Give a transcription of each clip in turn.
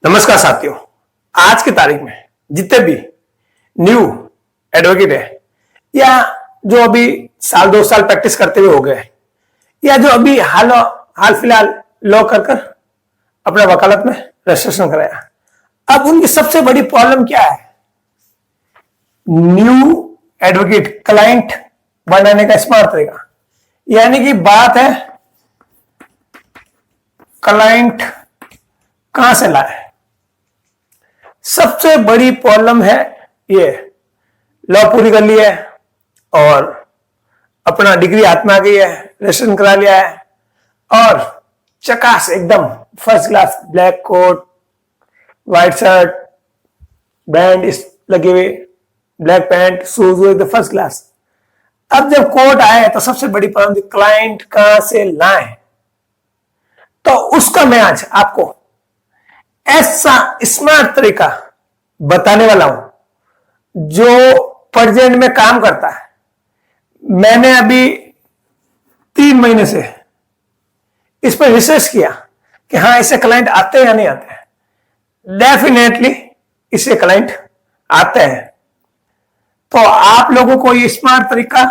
नमस्कार साथियों। आज की तारीख में जितने भी न्यू एडवोकेट है या जो अभी साल 2 साल प्रैक्टिस करते हुए हो गए या जो अभी हाल फिलहाल लॉ कर कर अपने वकालत में रजिस्ट्रेशन कराया, अब उनकी सबसे बड़ी प्रॉब्लम क्या है? न्यू एडवोकेट क्लाइंट बनाने का स्मार्ट तरीका, यानी कि बात है क्लाइंट कहां से लाए। सबसे बड़ी प्रॉब्लम है ये, लॉ पूरी कर लिया है और अपना डिग्री हाथ में आ गई है, रजिस्ट्रेशन करा लिया है और चकास एकदम first class black coat, white shirt, band लगे हुए, black pant, shoes first class. अब जब कोर्ट आए तो सबसे बड़ी प्रॉब्लम क्लाइंट कहां से लाए, तो उसका मैं आज आपको ऐसा स्मार्ट तरीका बताने वाला हूं जो प्रेजेंट में काम करता है। मैंने अभी 3 महीने से इस पर रिसर्च किया कि हाँ इससे क्लाइंट आते हैं या नहीं आते हैं। डेफिनेटली इससे क्लाइंट आते हैं। तो आप लोगों को ये स्मार्ट तरीका,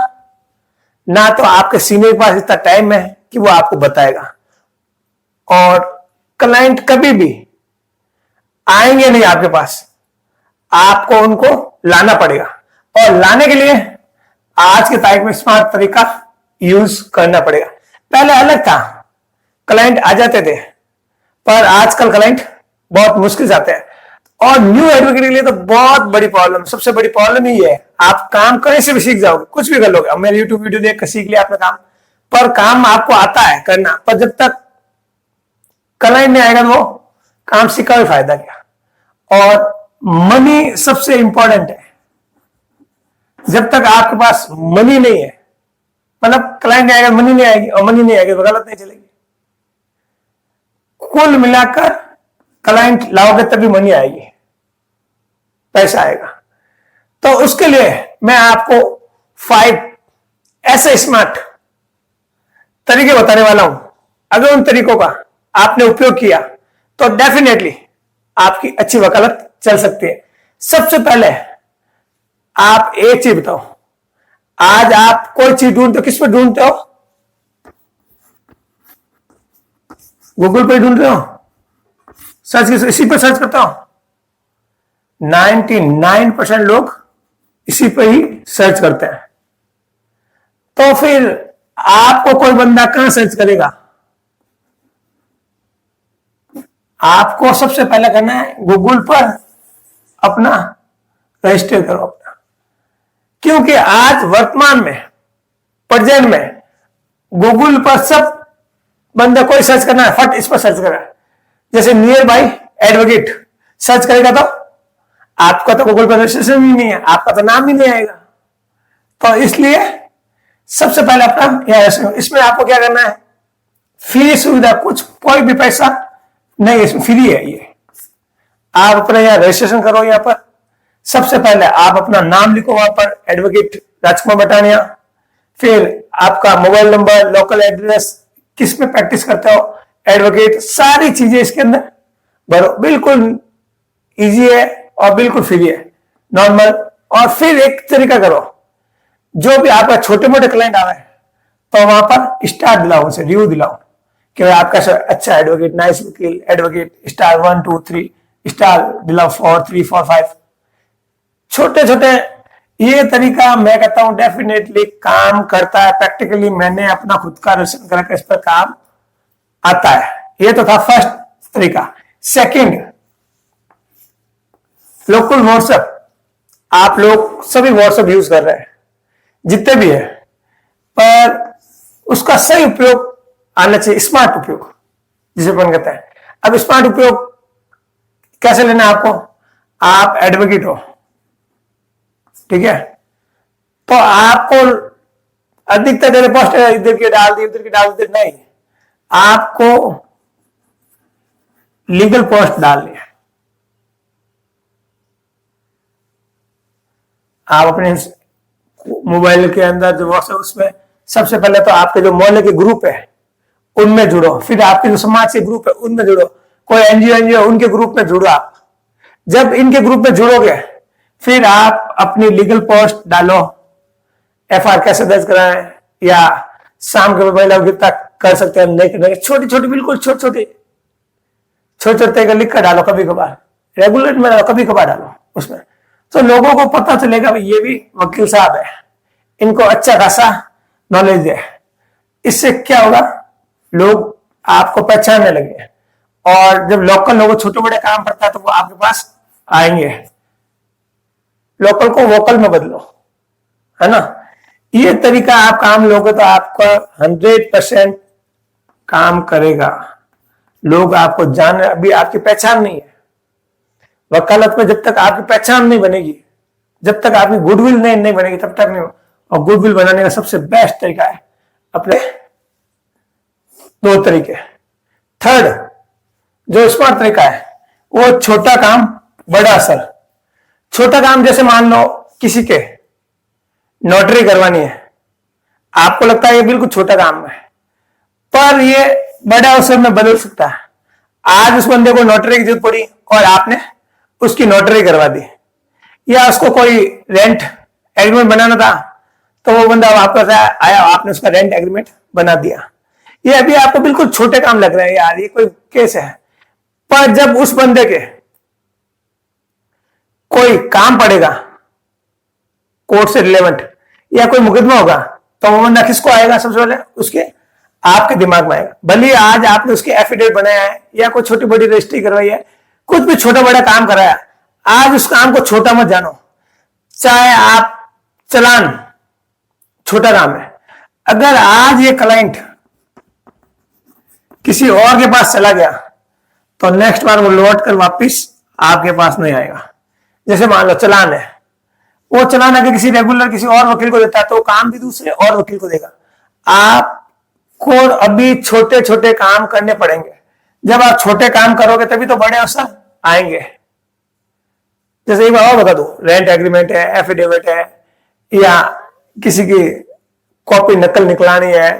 ना तो आपके सीनियर के पास इतना टाइम है कि वो आपको बताएगा, और क्लाइंट कभी भी आएंगे नहीं आपके पास, आपको उनको लाना पड़ेगा। और लाने के लिए आज के तारीख में स्मार्ट तरीका यूज करना पड़ेगा। पहले अलग था, क्लाइंट आ जाते थे, पर आजकल क्लाइंट बहुत मुश्किल से आते हैं। और न्यू एडवोकेट के लिए तो बहुत बड़ी प्रॉब्लम, सबसे बड़ी प्रॉब्लम ही है, आप काम कहीं से भी सीख जाओगे, कुछ भी कर लोगे। अब मेरे यूट्यूब वीडियो देख कर सीख लिया आपने काम, पर काम आपको आता है करना, पर जब तक क्लाइंट नहीं आएगा तो वो काम सीखा भी फायदा क्या। और मनी सबसे इंपॉर्टेंट है। जब तक आपके पास मनी नहीं है, मतलब क्लाइंट आएगा मनी नहीं आएगी, और मनी नहीं आएगी तो गलत नहीं चलेगी। कुल मिलाकर क्लाइंट लाओगे तभी मनी आएगी, पैसा आएगा। तो उसके लिए मैं आपको 5 ऐसे स्मार्ट तरीके बताने वाला हूं। अगर उन तरीकों का आपने उपयोग किया तो डेफिनेटली आपकी अच्छी वकालत चल सकती है। सबसे पहले आप एक चीज बताओ, आज आप कोई चीज ढूंढते हो, किस पर ढूंढते हो? गूगल पे ढूंढ रहे हो, सर्च इसी पर सर्च करता हो। 99% लोग इसी पर ही सर्च करते हैं। तो फिर आपको कोई बंदा कहां सर्च करेगा? आपको सबसे पहले करना है गूगल पर अपना रजिस्टर करो अपना, क्योंकि आज वर्तमान में प्रेजेंट में गूगल पर सब बंदा कोई सर्च करना है, फट इस पर सर्च करा है। जैसे नियर बाई एडवोकेट सर्च करेगा तो आपका तो गूगल पर रजिस्ट्रेशन ही नहीं है, आपका तो नाम ही नहीं आएगा। तो इसलिए सबसे पहले अपना इसमें आपको क्या करना है, फ्री सुविधा, कुछ कोई भी पैसा नहीं, इसमें फ्री है ये। आप अपना यहाँ रजिस्ट्रेशन करो। यहाँ पर सबसे पहले आप अपना नाम लिखो, वहां पर एडवोकेट राजकुमार बटानिया, फिर आपका मोबाइल नंबर, लोकल एड्रेस, किस में प्रैक्टिस करते हो, एडवोकेट, सारी चीजें इसके अंदर भरो। बिल्कुल इजी है और बिल्कुल फ्री है, नॉर्मल। और फिर एक तरीका करो, जो भी आपका छोटे मोटे क्लाइंट आ रहे हैं तो वहां पर स्टार दिलाओ, उनसे रिव्यू दिलाओ कि आपका अच्छा एडवोकेट, नाइस वकील, एडवोकेट, स्टार 1 2 3 स्टार दिलाओ, 4 3 4 5। छोटे छोटे ये तरीका मैं कहता हूं डेफिनेटली काम करता है। प्रैक्टिकली मैंने अपना खुद का रजिस्ट्रेशन करके इस पर काम आता है। ये तो था फर्स्ट तरीका। Second, local WhatsApp. आप लोग सभी व्हाट्सएप यूज कर रहे हैं, जितने भी है, पर उसका सही उपयोग आना चाहिए, स्मार्ट उपयोग जिसे अपन कहते हैं। अब स्मार्ट उपयोग कैसे लेना है आपको? आप एडवोकेट हो, ठीक है, तो आपको अधिकतर जगह पोस्ट इधर की डाल दी, उधर की डाल दी, नहीं, आपको लीगल पोस्ट डालनी है। आप अपने मोबाइल के अंदर जो व्हाट्सएप, उसमें सबसे पहले तो आपके जो मोहल्ले के ग्रुप है उनमें जुड़ो, फिर आपके जो समाज के ग्रुप है उनमें जुड़ो, कोई एनजीओ उनके ग्रुप में जुड़ो आप। जब इनके ग्रुप में जुड़ोगे फिर आप अपनी लीगल पोस्ट डालो, एफआईआर कैसे दर्ज कराएं, या शाम के महिला गिरफ्तार कर सकते हैं नहीं करने, छोटी छोटी बिल्कुल छोटे छोटे लिख कर डालो, कभी कभार रेगुलर में डालो, कभी कभार डालो उसमें, तो लोगों को पता चलेगा भाई ये भी वकील साहब है, इनको अच्छा खासा नॉलेज है। इससे क्या होगा, लोग आपको पहचानने लगे, और जब लोकल लोगों छोटे बड़े काम करता है तो वो आपके पास आएंगे। लोकल को वोकल में बदलो, है ना। ये तरीका आप काम लोगे तो आपका 100% काम करेगा। लोग आपको जान, अभी आपकी पहचान नहीं है वकालत में, जब तक आपकी पहचान नहीं बनेगी, जब तक आपकी गुडविल नहीं बनेगी तब तक नहीं। और गुडविल बनाने का सबसे बेस्ट तरीका है अपने 2 तरीके। थर्ड जो स्मार्ट तरीका है वो छोटा काम बड़ा असर। छोटा काम जैसे मान लो किसी के नोटरी करवानी है, आपको लगता है ये बिल्कुल छोटा काम है, पर ये बड़ा अवसर में बदल सकता है। आज उस बंदे को नोटरी की जरूरत पड़ी और आपने उसकी नोटरी करवा दी, या उसको कोई रेंट एग्रीमेंट बनाना था तो वो बंदा आपके पास आया, आपने उसका रेंट एग्रीमेंट बना दिया। ये अभी आपको बिल्कुल छोटे काम लग रहे हैं, यार ये कोई केस है, पर जब उस बंदे के कोई काम पड़ेगा कोर्ट से रिलेवेंट या कोई मुकदमा होगा तो वो बंदा किसको आएगा, सबसे पहले उसके आपके दिमाग में आएगा। भले आज आपने उसके एफिडेविट बनाया है या कोई छोटी बड़ी रजिस्ट्री करवाई है, कुछ भी छोटा बड़ा काम कराया, आज उस काम को छोटा मत जानो। चाहे आप चालान छोटा काम है, अगर आज ये क्लाइंट किसी और के पास चला गया तो नेक्स्ट बार वो लौट कर वापिस आपके पास नहीं आएगा। जैसे मान लो चालान है, वो चालान अगर किसी रेगुलर किसी और वकील को देता है तो काम भी दूसरे और वकील को देगा। आपको अभी छोटे छोटे काम करने पड़ेंगे, जब आप छोटे काम करोगे तभी तो बड़े अवसर आएंगे। जैसे एक बार और बता दो, रेंट एग्रीमेंट है, एफिडेविट है, या किसी की कॉपी नकल निकलानी है,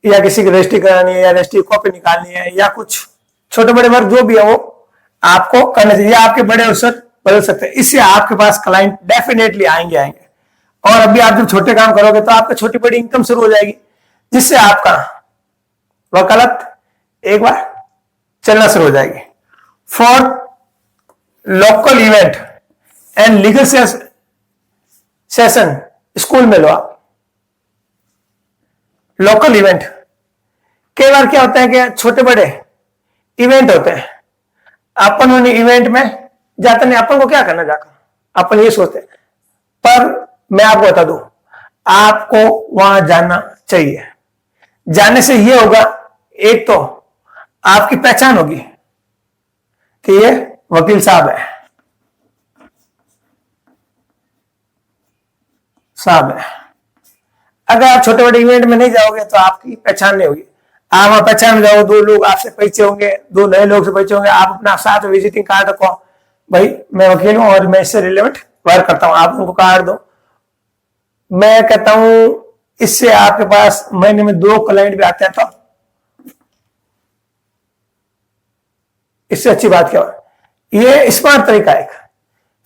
या किसी की रजिस्ट्री करानी है, या रजिस्ट्री कॉपी निकालनी है, या कुछ छोटे बड़े वर्क जो भी है वो आपको करना चाहिए। आपके बड़े अवसर बदल सकते हैं, इससे आपके पास क्लाइंट डेफिनेटली आएंगे। और अभी आप जब छोटे काम करोगे तो आपकी छोटी बड़ी इनकम शुरू हो जाएगी, जिससे आपका वकालत एक बार चलना शुरू हो जाएगी। For local event and legal session school में लो आप। लोकल इवेंट कई बार क्या होता है कि छोटे बड़े इवेंट होते हैं, अपन उन इवेंट में जाते नहीं, अपन को क्या करना जाकर, अपन ये सोचते हैं। पर मैं आपको बता दूं, आपको वहां जाना चाहिए। जाने से ये होगा, एक तो आपकी पहचान होगी कि ये वकील साहब है, अगर आप छोटे बड़े इवेंट में नहीं जाओगे तो आपकी पहचान नहीं होगी। आप वहां पहचान में जाओ, 2 लोग आपसे परिचय होंगे, 2 नए लोग से परिचय होंगे, आप अपना साथ विजिटिंग कार्ड रखो, भाई मैं वकील हूं और मैं इससे रिलेवेंट वर्क करता हूं, आप उनको कार्ड दो। मैं कहता हूं इससे आपके पास महीने में 2 क्लाइंट भी आते हैं, तो इससे अच्छी बात क्या हो। ये स्मार्ट तरीका है।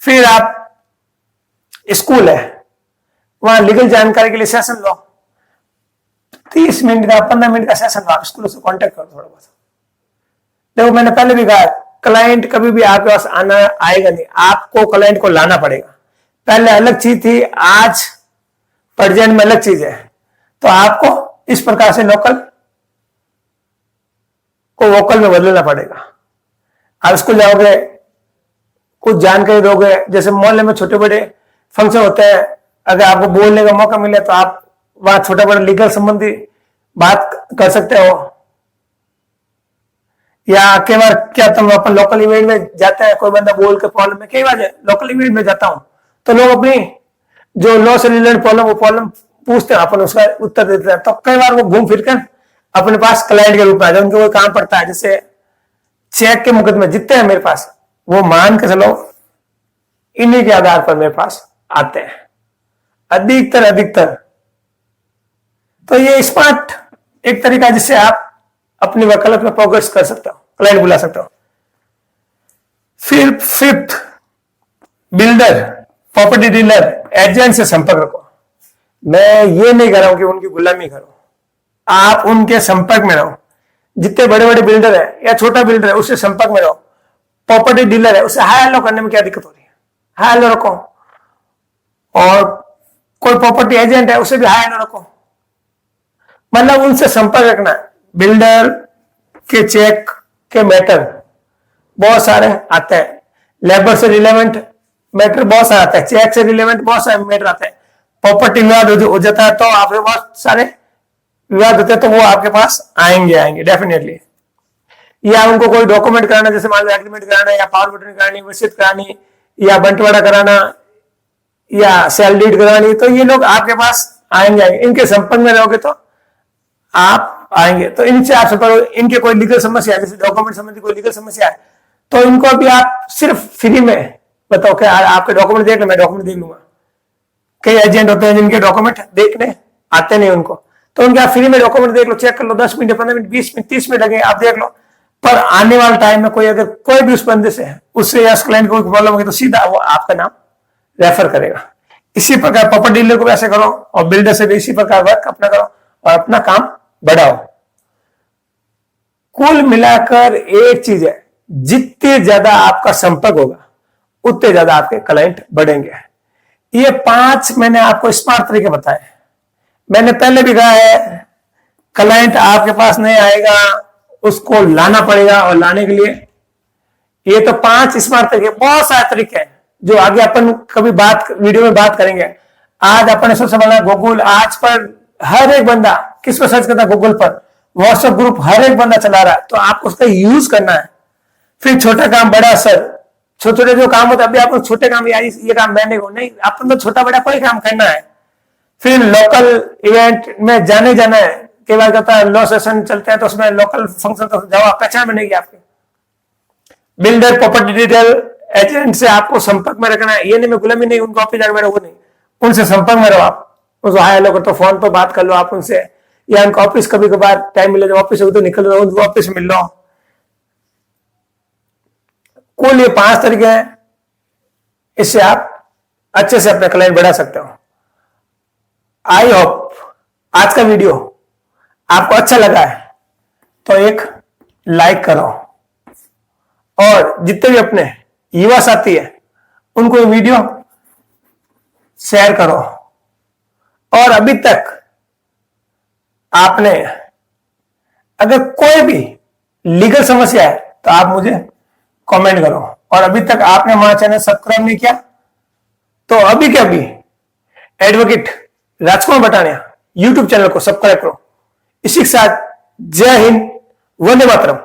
फिर आप स्कूल है, वहां लीगल जानकारी के लिए सेशन लो, 30 मिनट का 15 मिनट का सेशन लो, आप स्कूल से कांटेक्ट करो थोड़ा बहुत। देखो मैंने पहले भी कहा, क्लाइंट कभी भी आपके पास आना आएगा नहीं, आपको क्लाइंट को लाना पड़ेगा। पहले अलग चीज थी, आज प्रेजेंट में अलग चीज है। तो आपको इस प्रकार से लोकल को वोकल में बदलना पड़ेगा। आप स्कूल जाओगे, कुछ जानकारी दोगे, जैसे मोहल्ले में छोटे बड़े फंक्शन होते हैं, अगर आपको बोलने का मौका मिले तो आप वहां छोटा बड़ा लीगल संबंधी बात कर सकते हो। या कई बार क्या तुम अपन लोकल इवेंट में जाते हैं, कोई बंदा बोल के प्रॉब्लम में, कई बार लोकल इवेंट में जाता हूं तो लोग अपनी जो लॉ से रिलेटेड प्रॉब्लम, वो प्रॉब्लम पूछते हैं, अपन उसका उत्तर देते हैं। तो कई बार वो घूम फिर कर अपने पास क्लाइंट के रूप में आ जाए। उनको कोई काम पड़ता है, जैसे चेक के मुकदमे जितने हैं मेरे पास, वो मान के चलो इन्हीं के आधार पर मेरे पास आते हैं अधिकतर। तो ये स्मार्ट एक तरीका जिससे आप अपनी वकालत में प्रोग्रेस कर सकते हो। क्लाइंट बुला सकते हो। फिर fifth, builder, property dealer, agent से संपर्क रखो। मैं ये नहीं कर रहा हूं कि उनकी गुलामी करो, आप उनके संपर्क में रहो। जितने बड़े बड़े बिल्डर है या छोटा बिल्डर है उससे संपर्क में रहो। प्रॉपर्टी डीलर है उससे हाई हेलो करने में क्या दिक्कत हो रही है, हाई हेलो रखो। और कोई प्रॉपर्टी एजेंट है उससे भी हाई हेलो रखो, मतलब उनसे संपर्क रखना। बिल्डर के चेक के मैटर बहुत सारे आते हैं, लेबर से रिलेवेंट मैटर बहुत सारे आते हैं, चेक से रिलेवेंट बहुत सारे मैटर आते हैं। प्रॉपर्टी विवाद हो जाता है तो आपके बहुत सारे विवाद होते हैं, तो वो आपके पास आएंगे डेफिनेटली। या उनको कोई डॉक्यूमेंट कराना, जैसे मान लो एग्रीमेंट कराना, या पावर बटन करानी, वसीयत करानी, या बंटवारा कराना, या सेल डीड करानी, तो ये लोग आपके पास आएंगे। इनके संपर्क में रहोगे तो आप आएंगे। तो इनसे आप संपर्क, इनके कोई लीगल समस्या है, जैसे डॉक्यूमेंट संबंधी कोई लीगल समस्या है, तो इनको भी आप सिर्फ फ्री में बताओ कि आपके डॉक्यूमेंट देख लो, मैं डॉक्यूमेंट देख लूंगा। कई एजेंट होते हैं जिनके डॉक्यूमेंट देखने आते नहीं उनको, तो उनके आप फ्री में डॉक्यूमेंट देख लो, चेक कर लो, 10 मिनट, 15 मिनट, 20 मिनट, 30 मिनट लगे, आप देख लो। पर आने वाले टाइम में कोई अगर कोई भी उस बंदे से उससे या उस क्लाइंट को प्रॉब्लम होगी तो सीधा वो आपका नाम रेफर करेगा। इसी प्रकार प्रॉपर्टी डीलर को भी ऐसे करो और बिल्डर से भी इसी प्रकार वर्क अपना करो और अपना काम बढ़ाओ। कुल मिलाकर एक चीज है, जितने ज्यादा आपका संपर्क होगा उतने ज्यादा आपके क्लाइंट बढ़ेंगे। ये 5 मैंने आपको स्मार्ट तरीके बताए। मैंने पहले भी कहा है, क्लाइंट आपके पास नहीं आएगा, उसको लाना पड़ेगा, और लाने के लिए ये तो 5 स्मार्ट तरीके, बहुत सारे तरीके हैं जो आगे अपन कभी वीडियो में बात करेंगे। आज अपन ने सबसे बड़ा गूगल, आज पर हर एक बंदा किस पर सर्च करता है, गूगल पर। व्हाट्सएप ग्रुप हर एक बंदा चला रहा है, तो आपको उसका यूज करना है। फिर छोटा काम बड़ा असर, छोटे छोटे जो काम होते हैं, अभी आप छोटे काम, यार ये काम मैंने को नहीं, अपन तो छोटा बड़ा कोई काम करना है। फिर लोकल इवेंट में जाना है, कई बार कहता है लॉ सेशन चलते हैं तो उसमें लोकल फंक्शन तो जाओ, पहचान बनेगी आपकी। बिल्डर, प्रॉपर्टी डीलर, एजेंट से आपको संपर्क में रखना है। ये नहीं मैं गुलामी नहीं, उनको ऑफिस जाकर वो नहीं, उनसे संपर्क में रहो। आप उसको हाय हेलो तो फोन पर बात कर लो आप उनसे, या उनको ऑफिस कभी कभार टाइम मिले, ऑफिस हो तो निकल लो, उनको ऑफिस मिल लो। कुल ये 5 तरीके हैं, इससे आप अच्छे से अपने क्लाइंट बढ़ा सकते हो। आई होप आज का वीडियो आपको अच्छा लगा है तो एक लाइक करो, और जितने भी अपने युवा साथी है उनको ये वीडियो शेयर करो। और अभी तक आपने अगर कोई भी लीगल समस्या है तो आप मुझे कमेंट करो। और अभी तक आपने हमारा चैनल सब्सक्राइब नहीं किया तो अभी के अभी एडवोकेट राजकुमार बटानिया यूट्यूब चैनल को सब्सक्राइब करो। इसी के साथ जय हिंद, वंदे मातरम।